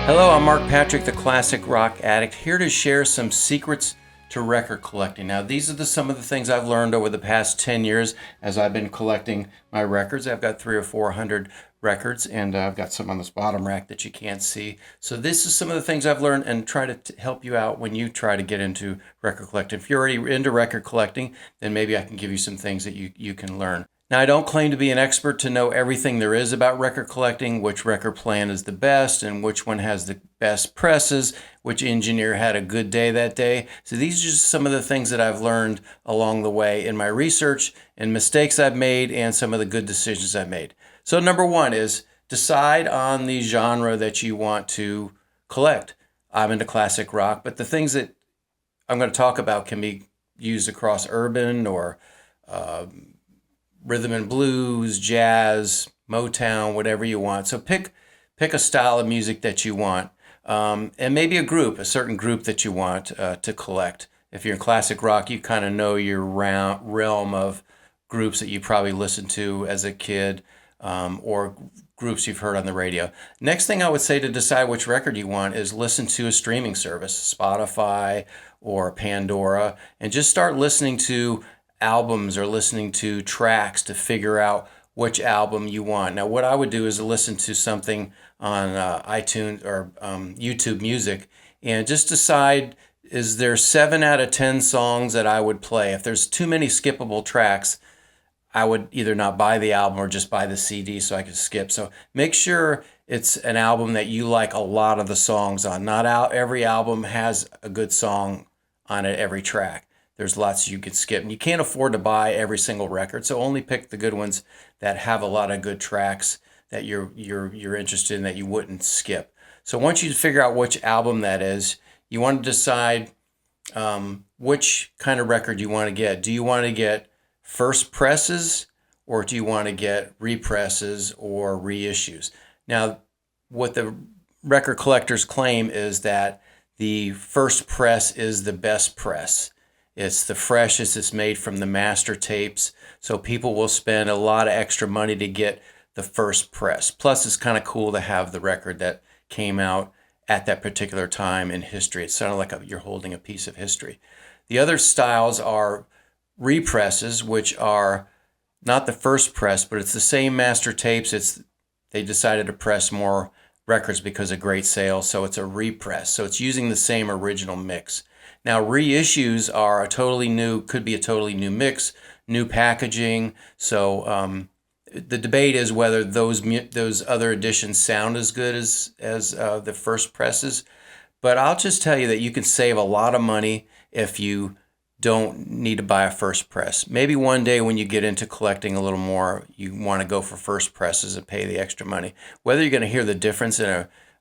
Hello, I'm Mark Patrick, the Classic Rock Addict, here to share some secrets to record collecting. Now, these are some of the things I've learned over the past 10 years as I've been collecting my records. I've got 300 or 400 records, and I've got some on this bottom rack that you can't see. So this is some of the things I've learned and try to help you out when you try to get into record collecting. If you're already into record collecting, then maybe I can give you some things that you can learn. Now, I don't claim to be an expert to know everything there is about record collecting, which record plan is the best and which one has the best presses, which engineer had a good day that day. So these are just some of the things that I've learned along the way in my research and mistakes I've made and some of the good decisions I've made. So number one is decide on the genre that you want to collect. I'm into classic rock, but the things that I'm going to talk about can be used across urban or rhythm and blues, jazz, Motown, whatever you want. So pick a style of music that you want, and maybe a certain group that you want to collect. If you're in classic rock, you kind of know your realm of groups that you probably listened to as a kid, or groups you've heard on the radio. Next thing I would say to decide which record you want is listen to a streaming service, Spotify or Pandora, and just start listening to albums or listening to tracks to figure out which album you want. Now, what I would do is listen to something on iTunes or YouTube Music and just decide, is there 7 out of 10 songs that I would play? If there's too many skippable tracks, I would either not buy the album or just buy the CD so I could skip. So make sure it's an album that you like a lot of the songs on. Not every album has a good song on it, every track. There's lots you could skip. And you can't afford to buy every single record, so only pick the good ones that have a lot of good tracks that you're interested in that you wouldn't skip. So once you figure out which album that is, you want to decide which kind of record you want to get. Do you want to get first presses, or do you want to get represses or reissues? Now, what the record collectors claim is that the first press is the best press. It's the freshest. It's made from the master tapes. So people will spend a lot of extra money to get the first press. Plus, it's kind of cool to have the record that came out at that particular time in history. It's sort of like you're holding a piece of history. The other styles are represses, which are not the first press, but it's the same master tapes. They decided to press more records because of great sales, so it's a repress. So it's using the same original mix. Now, reissues are could be a totally new mix, new packaging. So the debate is whether those other editions sound as good as the first presses. But I'll just tell you that you can save a lot of money if you don't need to buy a first press. Maybe one day when you get into collecting a little more, you want to go for first presses and pay the extra money. Whether you're going to hear the difference in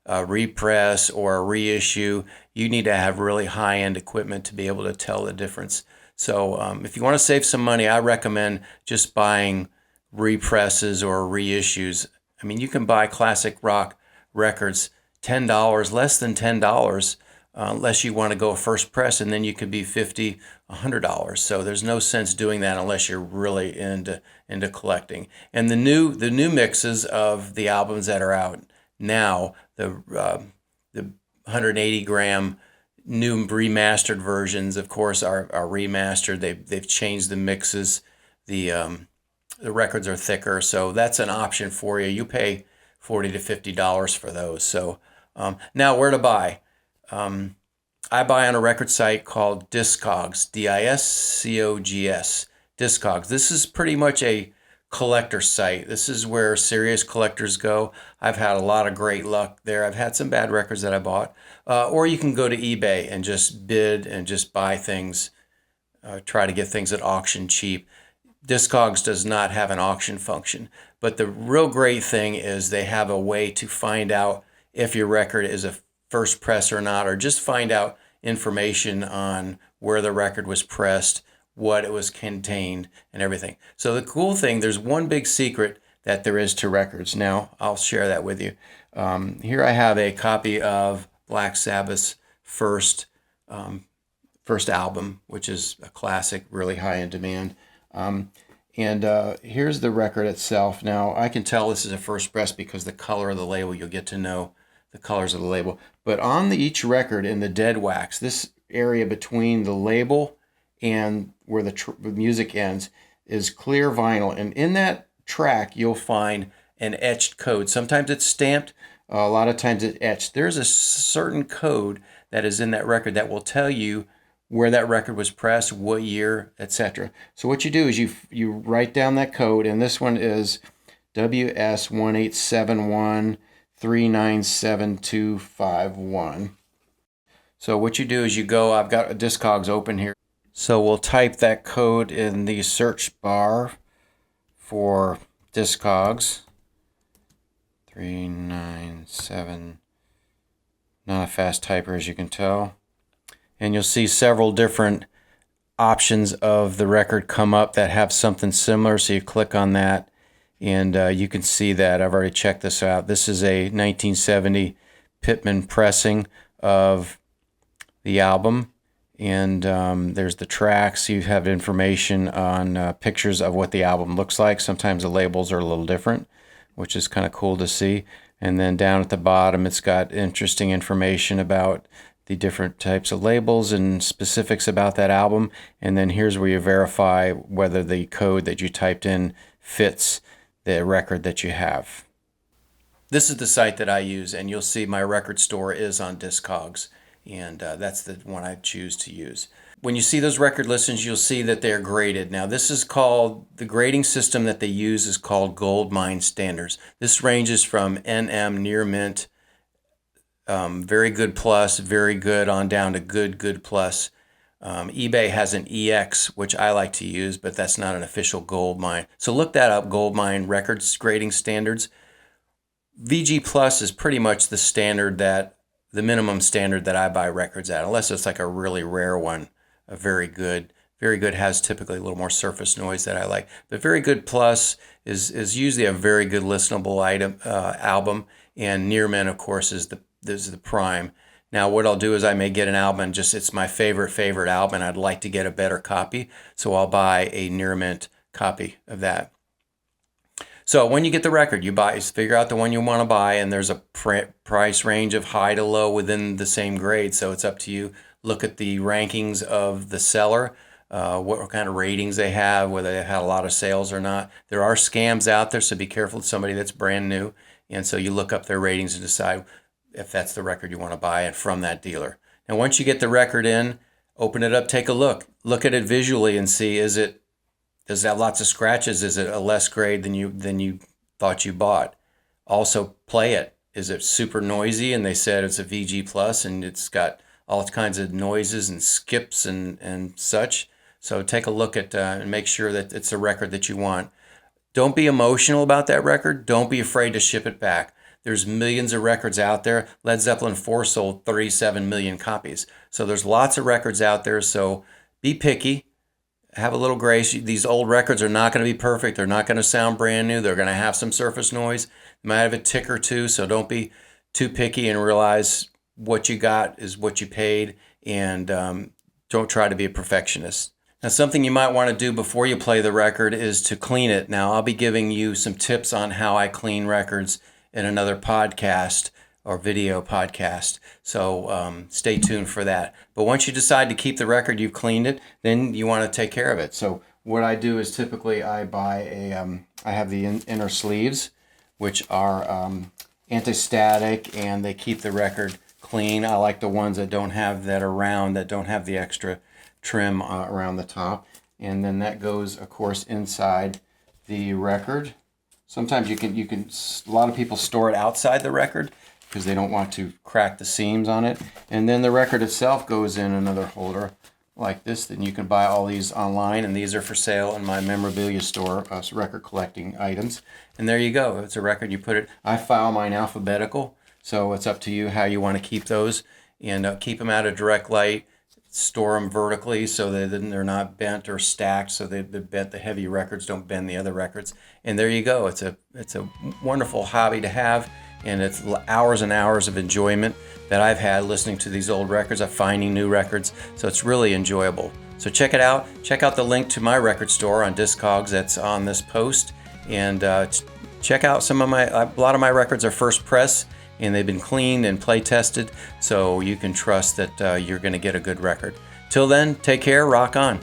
a repress or a reissue, you need to have really high-end equipment to be able to tell the difference. So if you want to save some money, I recommend just buying represses or reissues. I mean, you can buy classic rock records $10, less than $10, unless you want to go first press, and then you could be $50, $100. So there's no sense doing that unless you're really into collecting. And the new mixes of the albums that are out now, the 180 gram new remastered versions, of course, are remastered. They've changed the mixes. The records are thicker, so that's an option for you. You pay $40 to $50 for those. So now, where to buy? I buy on a record site called Discogs, Discogs, Discogs. This is pretty much a collector site. This is where serious collectors go. I've had a lot of great luck there. I've had some bad records that I bought. Or you can go to eBay and just bid and just buy things, try to get things at auction cheap. Discogs does not have an auction function, but the real great thing is they have a way to find out if your record is a first press or not, or just find out information on where the record was pressed, what it was contained, and everything. So the cool thing, there's one big secret that there is to records. Now, I'll share that with you. Here I have a copy of Black Sabbath's first album, which is a classic, really high in demand. And here's the record itself. Now, I can tell this is a first press because the color of the label, you'll get to know the colors of the label. But on each record in the dead wax, this area between the label and where the music ends is clear vinyl. And in that track, you'll find an etched code. Sometimes it's stamped, a lot of times it's etched. There's a certain code that is in that record that will tell you where that record was pressed, what year, etc. So what you do is you write down that code, and this one is WS1871397251. So what you do is you go, I've got Discogs open here. So we'll type that code in the search bar for Discogs. 397. Not a fast typer, as you can tell. And you'll see several different options of the record come up that have something similar. So you click on that, and you can see that. I've already checked this out. This is a 1970 Pittman pressing of the album. And there's the tracks. You have information on pictures of what the album looks like. Sometimes the labels are a little different, which is kind of cool to see. And then down at the bottom, it's got interesting information about the different types of labels and specifics about that album. And then here's where you verify whether the code that you typed in fits the record that you have. This is the site that I use, and you'll see my record store is on Discogs, and that's the one I choose to use. When you see those record listings, you'll see that they're graded. Now, this is called, the grading system that they use is called Gold Mine Standards. This ranges from NM, near mint, very good plus, very good on down to good plus. eBay has an EX, which I like to use, but that's not an official Gold Mine. So look that up, Gold Mine Records Grading Standards. VG Plus is pretty much the standard that, the minimum standard that I buy records at, unless it's like a really rare one. A very good has typically a little more surface noise that I like. But Very Good Plus is usually a very good listenable album, and Near Mint, of course, is the prime. Now, what I'll do is I may get an album and just, it's my favorite album, and I'd like to get a better copy, so I'll buy a Near Mint copy of that. So when you get the record, you figure out the one you want to buy, and there's a price range of high to low within the same grade, so it's up to you. Look at the rankings of the seller, what kind of ratings they have, whether they had a lot of sales or not. There are scams out there, so be careful with somebody that's brand new. And so you look up their ratings and decide if that's the record you want to buy and from that dealer. Now, once you get the record in, open it up, take a look. Look at it visually and see, does it have lots of scratches? Is it a less grade than you thought you bought? Also, play it. Is it super noisy and they said it's a VG Plus and it's got all kinds of noises and skips and such? So take a look at and make sure that it's a record that you want. Don't be emotional about that record. Don't be afraid to ship it back. There's millions of records out there. Led Zeppelin 4 sold 37 million copies. So there's lots of records out there. So be picky. Have a little grace. These old records are not going to be perfect. They're not going to sound brand new. They're going to have some surface noise. They might have a tick or two. So don't be too picky and realize what you got is what you paid. And don't try to be a perfectionist. Now, something you might want to do before you play the record is to clean it. Now, I'll be giving you some tips on how I clean records in another podcast or video podcast. So stay tuned for that. But once you decide to keep the record, you've cleaned it, then you want to take care of it. So what I do is typically I buy I have the inner sleeves, which are anti-static, and they keep the record clean. I like the ones that don't have that around, that don't have the extra trim around the top. And then that goes, of course, inside the record. Sometimes you can a lot of people store it outside the record because they don't want to crack the seams on it. And then the record itself goes in another holder like this. Then you can buy all these online, and these are for sale in my memorabilia store, record collecting items. And there you go. It's a record. You put it, I file mine alphabetical, so it's up to you how you want to keep those, and keep them out of direct light. Store them vertically so that they're not bent or stacked, so they're bent. The heavy records don't bend the other records. And there you go. It's a wonderful hobby to have, and it's hours and hours of enjoyment that I've had listening to these old records, of finding new records. So it's really enjoyable. So check it out. Check out the link to my record store on Discogs that's on this post, and check out a lot of my records are first press, and they've been cleaned and play tested, so you can trust that you're going to get a good record. Till then, take care, rock on.